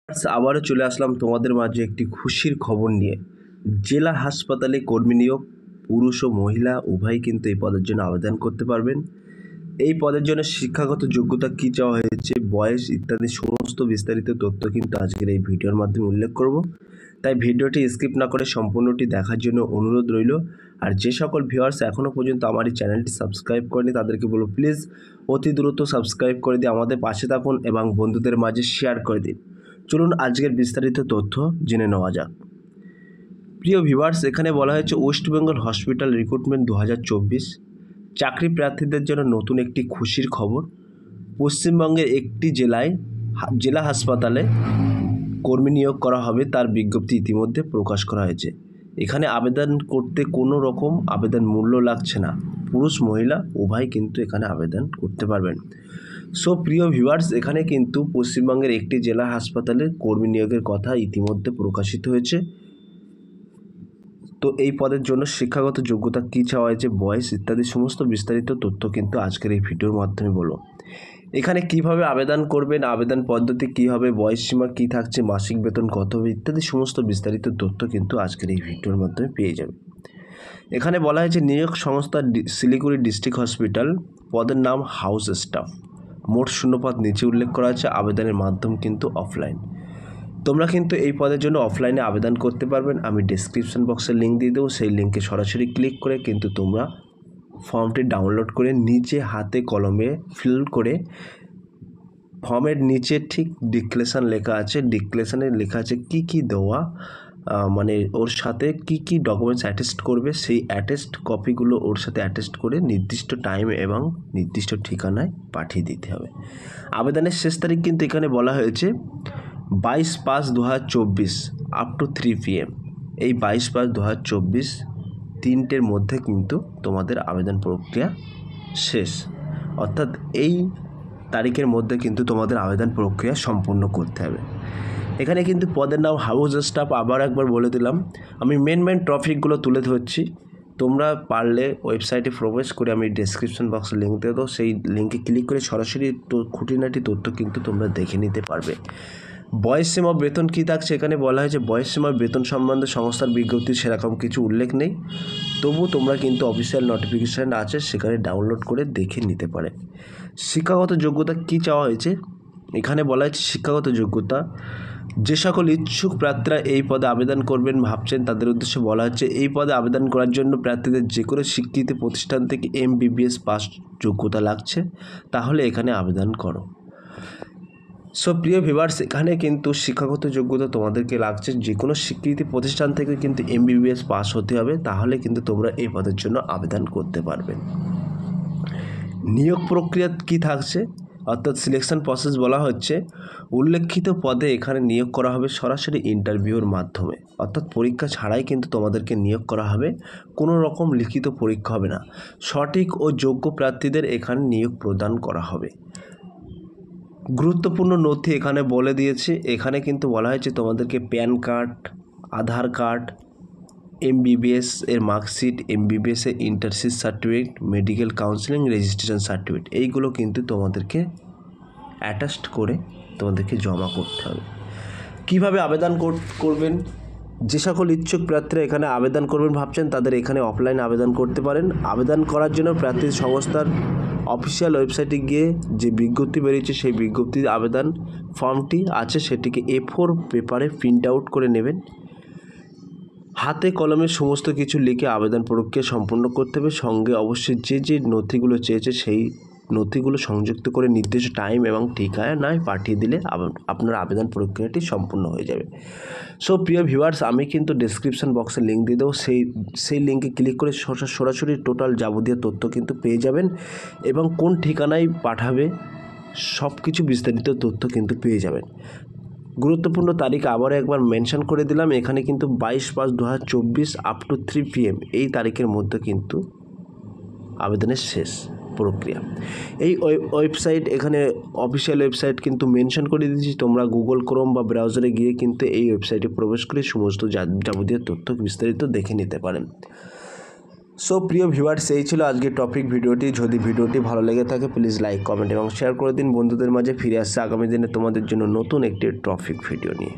আবারও চলে আসলাম তোমাদের মাঝে একটি খুশির খবর নিয়ে। জেলা হাসপাতালে কর্মী নিয়োগ, পুরুষ ও মহিলা উভয়ই কিন্তু এই পদের জন্য আবেদন করতে পারবেন। এই পদের জন্য শিক্ষাগত যোগ্যতা কী চাওয়া হয়েছে, বয়স ইত্যাদি সমস্ত বিস্তারিত তথ্য কিন্তু আজকের এই ভিডিওর মাধ্যমে উল্লেখ করব। তাই ভিডিওটি স্কিপ না করে সম্পূর্ণটি দেখার জন্য অনুরোধ রইল। আর যে সকল ভিউয়ার্স এখনও পর্যন্ত আমার এই চ্যানেলটি সাবস্ক্রাইব করেনি তাদেরকে বলব প্লিজ অতি দ্রুত সাবস্ক্রাইব করে দিয়ে আমাদের পাশে থাকুন এবং বন্ধুদের মাঝে শেয়ার করে দিন। চলুন আজকের বিস্তারিত তথ্য জেনে নেওয়া যাক। প্রিয় ভিউয়ার্স, এখানে বলা হয়েছে ওয়েস্ট বেঙ্গল হসপিটাল রিক্রুটমেন্ট 2024 চাকরি প্রার্থীদের জন্য নতুন একটি খুশির খবর। পশ্চিমবঙ্গের একটি জেলা হাসপাতালে কর্মী নিয়োগ করা হবে, তার বিজ্ঞপ্তি ইতিমধ্যে প্রকাশ করা হয়েছে। এখানে আবেদন করতে কোনো রকম আবেদন মূল্য লাগছে না, পুরুষ মহিলা উভয় কিন্তু এখানে আবেদন করতে পারবেন। সো প্রিয় ভিউয়ার্স, এখানে কিন্তু পশ্চিমবঙ্গের একটি জেলা হাসপাতালে কর্মী নিয়োগের কথা ইতিমধ্যে প্রকাশিত হয়েছে। তো এই পদের জন্য শিক্ষাগত যোগ্যতা কী চাওয়া হয়েছে, বয়স ইত্যাদি সমস্ত বিস্তারিত তথ্য কিন্তু আজকের এই ভিডিওর মাধ্যমে বলবো। এখানে কিভাবে আবেদন করবেন, আবেদন পদ্ধতি কী হবে, বয়সসীমা কী থাকছে, মাসিক বেতন কত হবে ইত্যাদি সমস্ত বিস্তারিত তথ্য কিন্তু আজকের এই ভিডিওর মাধ্যমে পেয়ে যাবে। এখানে বলা হয়েছে নিয়োগ সংস্থা শিলিগুড়ি ডিস্ট্রিক্ট হসপিটাল, পদের নাম হাউস স্টাফ, মোট শূন্যপদ নিচে উল্লেখ করা আছে। আবেদনের মাধ্যম কিন্তু অফলাইন। তোমরা কিন্তু এই পদের জন্য অফলাইনে আবেদন করতে পারবেন। আমি ডেসক্রিপশন বক্সে লিঙ্ক দিয়ে দেবো, সেই লিঙ্কে সরাসরি ক্লিক করে কিন্তু তোমরা ফর্মটি ডাউনলোড করে নিচে হাতে কলমে ফিল করে ফর্মের নিচে ঠিক ডিক্লেরেশন লেখা আছে, ডিক্লেরেশনে লেখা আছে কী কী দেওয়া, মানে ওর সাথে কি কি ডকুমেন্টস অ্যাটেস্ট করবে, সেই অ্যাটেস্ট কপিগুলো ওর সাথে অ্যাটেস্ট করে নির্দিষ্ট টাইম এবং নির্দিষ্ট ঠিকানায় পাঠিয়ে দিতে হবে। আবেদনের শেষ তারিখ কিন্তু এখানে বলা হয়েছে 22/5/2024 আপ টু 3 PM। এই 22/5/2024 3টের মধ্যে কিন্তু তোমাদের আবেদন প্রক্রিয়া শেষ, অর্থাৎ এই তারিখের মধ্যে কিন্তু তোমাদের আবেদন প্রক্রিয়া সম্পূর্ণ করতে হবে। এখানে কিন্তু পদের নাম হাউস স্টাফ, আবার একবার বলে দিলাম। আমি মেন টপিকগুলো তুলে ধরছি, তোমরা পারলে ওয়েবসাইটে প্রবেশ করে আমি ডেসক্রিপশন বক্সে লিঙ্ক দিয়ে দেবো, সেই লিঙ্কে ক্লিক করে সরাসরি খুঁটিনাটি তথ্য কিন্তু তোমরা দেখে নিতে পারবে। বয়সসীমা বেতন কী থাকছে, এখানে বলা হয়েছে বয়সসীমা বেতন সম্বন্ধে সংস্থার বিজ্ঞপ্তি সেরকম কিছু উল্লেখ নেই, তবু তোমরা কিন্তু অফিসিয়াল নোটিফিকেশান আছে সেখানে ডাউনলোড করে দেখে নিতে পারে। শিক্ষাগত যোগ্যতা কী চাওয়া হয়েছে, এখানে বলা হয়েছে শিক্ষাগত যোগ্যতা যে সকল ইচ্ছুক প্রার্থীরা এই পদে আবেদন করবেন ভাবছেন তাদের উদ্দেশ্যে বলা হচ্ছে এই পদে আবেদন করার জন্য প্রার্থীদের যে কোনো স্বীকৃত প্রতিষ্ঠান থেকে MBBS পাস যোগ্যতা লাগছে, তাহলে এখানে আবেদন করো। সো প্রিয় ভিউয়ার্স, এখানে কিন্তু শিক্ষাগত যোগ্যতা তোমাদেরকে লাগছে যে কোনো স্বীকৃত প্রতিষ্ঠান থেকে কিন্তু MBBS পাস হতে হবে, তাহলে কিন্তু তোমরা এই পদের জন্য আবেদন করতে পারবে। নিয়োগ প্রক্রিয়া কী থাকছে, অর্থাৎ সিলেকশন প্রসেস বলা হচ্ছে উল্লেখিত পদে এখানে নিয়োগ করা হবে সরাসরি ইন্টারভিউর মাধ্যমে, অর্থাৎ পরীক্ষা ছাড়াই কিন্তু তোমাদেরকে নিয়োগ করা হবে, কোনো রকম লিখিত পরীক্ষা হবে না। সঠিক ও যোগ্য প্রার্থীদের এখানে নিয়োগ প্রদান করা হবে। গুরুত্বপূর্ণ নথি এখানে বলে দিয়েছে, এখানে কিন্তু বলা হয়েছে তোমাদেরকে প্যান কার্ড, আধার কার্ড, MBBS এর মার্কশিট, MBBS এর internship certificate, medical counselling registration certificate, এইগুলো কিন্তু তোমাদেরকে অ্যাটাচড করে তোমাদেরকে জমা করতে হবে। কিভাবে আবেদন করবেন, যে সকল ইচ্ছুক প্রার্থীরা এখানে আবেদন করবেন ভাবছেন তাদের এখানে অফলাইনে আবেদন করতে পারেন। আবেদন করার জন্য প্রার্থী সংস্থার অফিসিয়াল ওয়েবসাইটে গিয়ে যে বিজ্ঞপ্তি বেরিয়েছে সেই বিজ্ঞপ্তির আবেদন ফর্মটি আছে সেটিকে A4 পেপারে প্রিন্ট আউট করে নেবেন। হাতে কলমে সমস্ত কিছু লিখে আবেদন প্রক্রিয়া সম্পূর্ণ করতে হবে। সঙ্গে অবশ্যই যে নথিগুলো চেয়েছে সেই নথিগুলো সংযুক্ত করে নির্দিষ্ট টাইম এবং ঠিকানায় পাঠিয়ে দিলে আপনার আবেদন প্রক্রিয়াটি সম্পূর্ণ হয়ে যাবে। সো প্রিয় ভিউয়ার্স, আমি কিন্তু ডেসক্রিপশন বক্সে লিঙ্ক দিয়ে দেবো, সেই লিঙ্কে ক্লিক করে সরাসরি টোটাল যাবতীয় তথ্য কিন্তু পেয়ে যাবেন এবং কোন ঠিকানায় পাঠাবে সব কিছু বিস্তারিত তথ্য কিন্তু পেয়ে যাবেন। গুরুত্বপূর্ণ তারিখ আবার একবার মেনশন করে দিলাম, এখানে কিন্তু 22/5/2024 আপ টু 3 PM এই তারিখের মধ্যে কিন্তু আবেদনের শেষ প্রক্রিয়া। এই ওয়েবসাইট, এখানে অফিসিয়াল ওয়েবসাইট কিন্তু মেনশন করে দিয়েছি, তোমরা গুগল ক্রোম বা ব্রাউজারে গিয়ে কিন্তু এই ওয়েবসাইটে প্রবেশ করে সমস্ত যাবতীয় তথ্য বিস্তারিত দেখে নিতে পারেন। সো প্রিয় ভিউয়ার্স, এই ছিল আজকের টপিক ভিডিওটি। যদি ভিডিওটি ভালো লেগে থাকে প্লিজ লাইক, কমেন্ট এবং শেয়ার করে দিন বন্ধুদের মাঝে। ফিরে আসছে আগামী দিনে তোমাদের জন্য নতুন একটি টপিক ভিডিও নিয়ে।